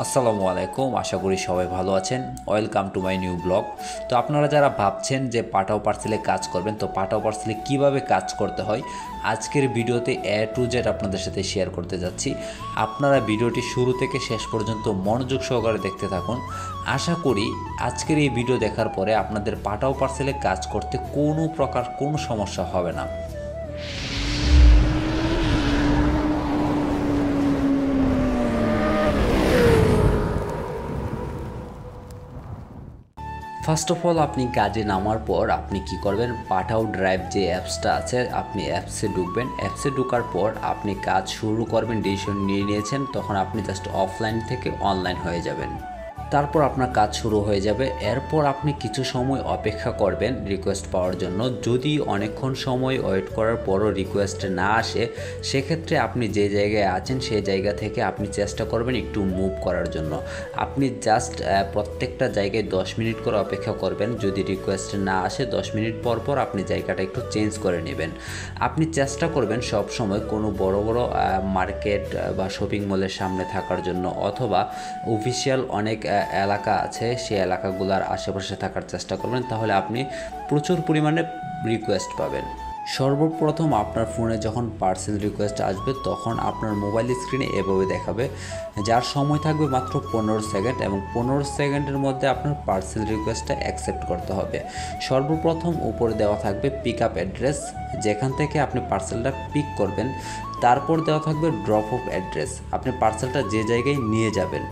আসসালামু আলাইকুম, আশা করি সবাই ভালো আছেন। Welcome to my new blog. তো আপনারা যারা ভাবছেন যে পাঠাও পার্সেলে কাজ করবেন, তো পাঠাও পার্সেলে কীভাবে কাজ করতে হয় আজকের ভিডিওতে এ টু জেড আপনাদের সাথে শেয়ার করতে যাচ্ছি। আপনারা ভিডিওটি শুরু থেকে শেষ পর্যন্ত মনোযোগ সহকারে দেখতে থাকুন। আশা করি আজকের এই ভিডিও দেখার পরে আপনাদের পাঠাও পার্সেলে কাজ করতে কোনো প্রকার কোনো সমস্যা হবে না। ফার্স্ট অফ অল আপনি কাজে নামার পর আপনি কি করবেন, পাঠাও ড্রাইভ যে অ্যাপসটা আছে আপনি অ্যাপসে ঢুকবেন। অ্যাপসে ঢোকার পর আপনি কাজ শুরু করবেন, ডিসিশন নিয়ে নিয়েছেন, তখন আপনি জাস্ট অফলাইন থেকে অনলাইন হয়ে যাবেন। তারপর আপনার কাজ শুরু হয়ে যাবে। এরপর আপনি কিছু সময় অপেক্ষা করবেন রিকোয়েস্ট পাওয়ার জন্য। যদি অনেকক্ষণ সময় ওয়েট করার পরও রিকোয়েস্ট না আসে, সেক্ষেত্রে আপনি যে জায়গায় আছেন সেই জায়গা থেকে আপনি চেষ্টা করবেন একটু মুভ করার জন্য। আপনি জাস্ট প্রত্যেকটা জায়গায় 10 মিনিট করে অপেক্ষা করবেন। যদি রিকোয়েস্ট না আসে 10 মিনিট পর পর আপনি জায়গাটা একটু চেঞ্জ করে নেবেন। আপনি চেষ্টা করবেন সব সময় কোনো বড় বড় মার্কেট বা শপিং মলের সামনে থাকার জন্য, অথবা অফিসিয়াল অনেক এলাকা আছে সেই এলাকাগুলোর আশেপাশে থাকার চেষ্টা করবেন, তাহলে আপনি প্রচুর পরিমাণে রিকোয়েস্ট পাবেন। সর্বপ্রথম আপনার ফোনে যখন পার্সেল রিকোয়েস্ট আসবে তখন আপনার মোবাইল স্ক্রিনে এভাবে দেখাবে, যার সময় থাকবে মাত্র 15 সেকেন্ড, এবং 15 সেকেন্ডের মধ্যে আপনার পার্সেল রিকোয়েস্টটা অ্যাকসেপ্ট করতে হবে। সর্বপ্রথম উপরে দেওয়া থাকবে পিক আপ অ্যাড্রেস, যেখান থেকে আপনি পার্সেলটা পিক করবেন। তারপর দেওয়া থাকবে ড্রপ অফ অ্যাড্রেস, আপনি পার্সেলটা যে জায়গায় নিয়ে যাবেন।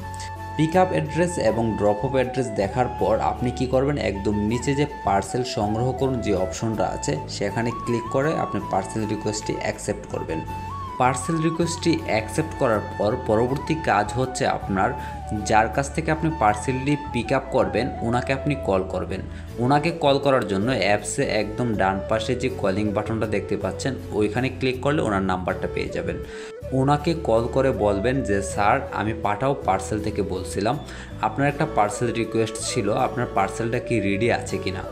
পিক আপ অ্যাড্রেস এবং ড্রপ অফ অ্যাড্রেস দেখার পর আপনি কি করবেন, একদম নিচে যে পার্সেল সংগ্রহ করুন যে অপশনটা আছে সেখানে ক্লিক করে আপনি পার্সেল রিকোয়েস্টটি অ্যাকসেপ্ট করবেন। পার্সেল রিকোয়েস্টটি অ্যাকসেপ্ট করার পর পরবর্তী কাজ হচ্ছে আপনার, যার কাছ থেকে আপনি পার্সেলটি পিক আপ করবেন ওনাকে আপনি কল করবেন। ওনাকে কল করার জন্য অ্যাপসে একদম ডান পাশে যে কলিং বাটনটা দেখতে পাচ্ছেন ওইখানে ক্লিক করলে ওনার নাম্বারটা পেয়ে যাবেন। ওনাকে কল করে বলবেন যে স্যার, আমি পাঠাও পার্সেল থেকে বলছিলাম, আপনার একটা পার্সেল রিকোয়েস্ট ছিল, আপনার পার্সেলটা কি রেডি আছে কি না।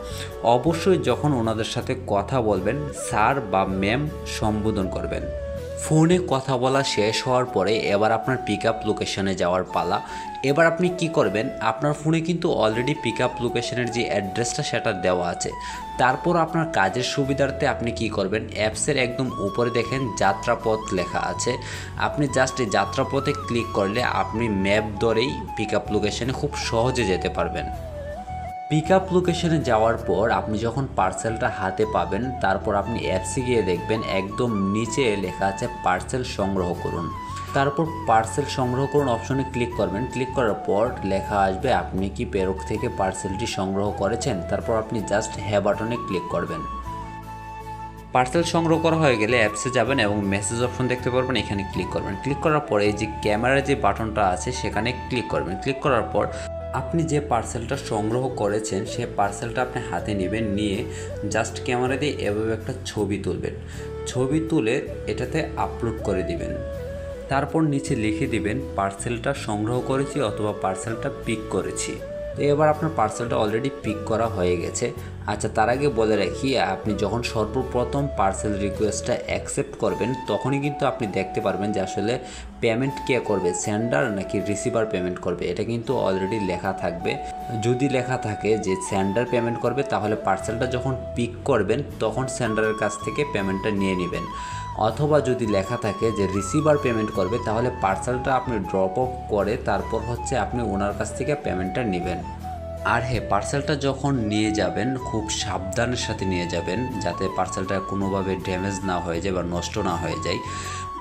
অবশ্যই যখন ওনাদের সাথে কথা বলবেন স্যার বা ম্যাম সম্বোধন করবেন। ফোনে কথা বলা শেষ হওয়ার পরে এবার আপনার পিক আপ লোকেশনে যাওয়ার পালা। এবার আপনি কি করবেন, আপনার ফোনে কিন্তু অলরেডি পিক আপ লোকেশনের যে অ্যাড্রেসটা সেটা দেওয়া আছে। তারপর আপনার কাজের সুবিধার্থে আপনি কি করবেন, অ্যাপসের একদম উপরে দেখেন যাত্রাপথ লেখা আছে, আপনি জাস্ট এই যাত্রাপথে ক্লিক করলে আপনি ম্যাপ ধরেই পিক আপ লোকেশনে খুব সহজে যেতে পারবেন। পিক আপ লোকেশনে যাওয়ার পর আপনি যখন পার্সেলটা হাতে পাবেন তারপর আপনি অ্যাপসে গিয়ে দেখবেন একদম নিচে লেখা আছে পার্সেল সংগ্রহ করুন। তারপর পার্সেল সংগ্রহ করুন অপশনে ক্লিক করবেন। ক্লিক করার পর লেখা আসবে আপনি কি প্রেরক থেকে পার্সেলটি সংগ্রহ করেছেন। তারপর আপনি জাস্ট হ্যাঁ বাটনে ক্লিক করবেন। পার্সেল সংগ্রহ করা হয়ে গেলে অ্যাপসে যাবেন এবং মেসেজ অপশন দেখতে পারবেন, এখানে ক্লিক করবেন। ক্লিক করার পরে এই যে ক্যামেরার যে বাটনটা আছে সেখানে ক্লিক করবেন। ক্লিক করার পর আপনি যে পার্সেলটা সংগ্রহ করেছেন সেই পার্সেলটা আপনি হাতে নেবেন, নিয়ে জাস্ট ক্যামেরা দিয়ে এভাবে একটা ছবি তুলবেন। ছবি তুলে এটাতে আপলোড করে দিবেন। তারপর নিচে লিখে দিবেন পার্সেলটা সংগ্রহ করেছি অথবা পার্সেলটা পিক করেছি। তো এবার আপনার পার্সেলটা অলরেডি পিক করা হয়ে গেছে। আচ্ছা, তার আগে বলে রাখি, আপনি যখন সর্বপ্রথম পার্সেল রিকোয়েস্টটা অ্যাকসেপ্ট করবেন তখনই কিন্তু আপনি দেখতে পারবেন যে আসলে পেমেন্ট কে করবে, সেন্ডার নাকি রিসিভার পেমেন্ট করবে, এটা কিন্তু অলরেডি লেখা থাকবে। যদি লেখা থাকে যে সেন্ডার পেমেন্ট করবে তাহলে পার্সেলটা যখন পিক করবেন তখন সেন্ডারের কাছ থেকে পেমেন্টটা নিয়ে নেবেন। অথবা যদি লেখা থাকে যে রিসিভার পেমেন্ট করবে তাহলে পার্সেলটা আপনি ড্রপ অফ করে তারপর হচ্ছে আপনি ওনার কাছ থেকে পেমেন্টটা নেবেন। আর হ্যাঁ, পার্সেলটা যখন নিয়ে যাবেন খুব সাবধানের সাথে নিয়ে যাবেন, যাতে পার্সেলটা কোনোভাবে ড্যামেজ না হয়ে যায় বা নষ্ট না হয়ে যায়।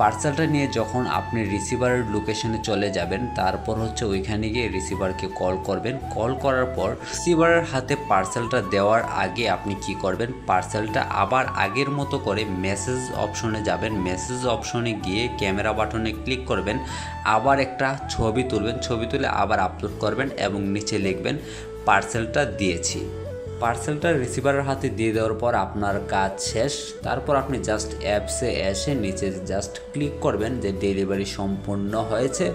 পার্সেলটা নিয়ে যখন আপনি রিসিভারের লোকেশনে চলে যাবেন তারপর হচ্ছে ওইখানে গিয়ে রিসিভারকে কল করবেন। কল করার পর রিসিভারের হাতে পার্সেলটা দেওয়ার আগে আপনি কি করবেন, পার্সেলটা আবার আগের মতো করে মেসেজ অপশনে যাবেন। মেসেজ অপশনে গিয়ে ক্যামেরা বাটনে ক্লিক করবেন, আবার একটা ছবি তুলবেন, ছবি তুলে আবার আপলোড করবেন এবং নিচে লিখবেন পার্সেলটা দিয়েছি। পার্সেলটা রিসিভারের হাতে দিয়ে দেওয়ার পর আপনার কাজ শেষ। তারপর আপনি জাস্ট অ্যাপসে এসে নিচে জাস্ট ক্লিক করবেন যে ডেলিভারি সম্পূর্ণ হয়েছে,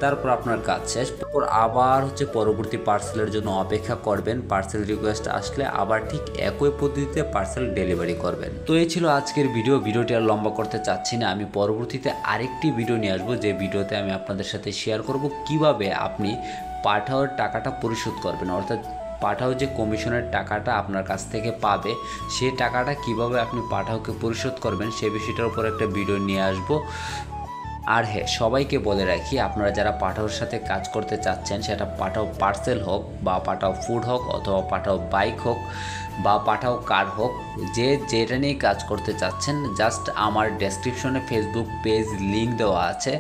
তারপর আপনার কাজ শেষ। তারপর আবার পরবর্তী পার্সেলের জন্য অপেক্ষা করবেন, পার্সেল রিকোয়েস্ট আসলে আবার ঠিক একই পদ্ধতিতে পার্সেল ডেলিভারি করবেন। তো এই ছিল আজকের ভিডিওটি আর লম্বা করতে চাচ্ছি না। আমি পরবর্তীতে আরেকটি ভিডিও নিয়ে আসবো, যে ভিডিওতে আমি আপনাদের সাথে শেয়ার করব কিভাবে আপনি পাঠাওয়ার টাকাটা পরিশোধ করবেন, অর্থাৎ পাঠাও যে কমিশনের টাকাটা আপনার কাছ থেকে পাবে সে টাকাটা কিভাবে আপনি পাঠাওকে পরিশোধ করবেন সে বিষয়টার উপর একটা ভিডিও নিয়ে আসব। আর হ্যাঁ, সবাইকে বলে রাখি, আপনারা যারা পাঠাওর সাথে কাজ করতে চাচ্ছেন, সেটা পাঠাও পার্সেল হোক বা পাঠাও ফুড হোক অথবা পাঠাও বাইক হোক বা পাঠাও কার হোক, যে যেটা নিয়ে কাজ করতে চাচ্ছেন, জাস্ট আমার ডেসক্রিপশনে ফেসবুক পেজ লিঙ্ক দেওয়া আছে,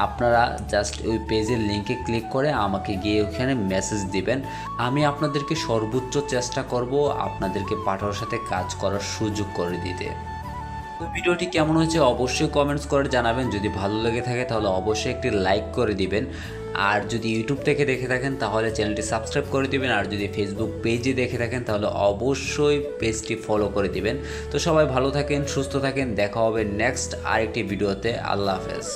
আপনারা জাস্ট ওই পেজের লিঙ্কে ক্লিক করে আমাকে গিয়ে ওখানে মেসেজ দিবেন। আমি আপনাদেরকে সর্বোচ্চ চেষ্টা করব আপনাদেরকে পাঠাওর সাথে কাজ করার সুযোগ করে দিতে। তো ভিডিওটি কেমন হয়েছে অবশ্যই কমেন্টস করে জানাবেন। যদি ভালো লেগে থাকে তাহলে অবশ্যই একটি লাইক করে দিবেন। আর যদি ইউটিউব থেকে দেখে থাকেন তাহলে চ্যানেলটি সাবস্ক্রাইব করে দিবেন। আর যদি ফেসবুক পেজে দেখে থাকেন তাহলে অবশ্যই পেজটি ফলো করে দিবেন। তো সবাই ভালো থাকেন, সুস্থ থাকেন, দেখা হবে নেক্সট আরেকটি ভিডিওতে। আল্লাহ হাফেজ।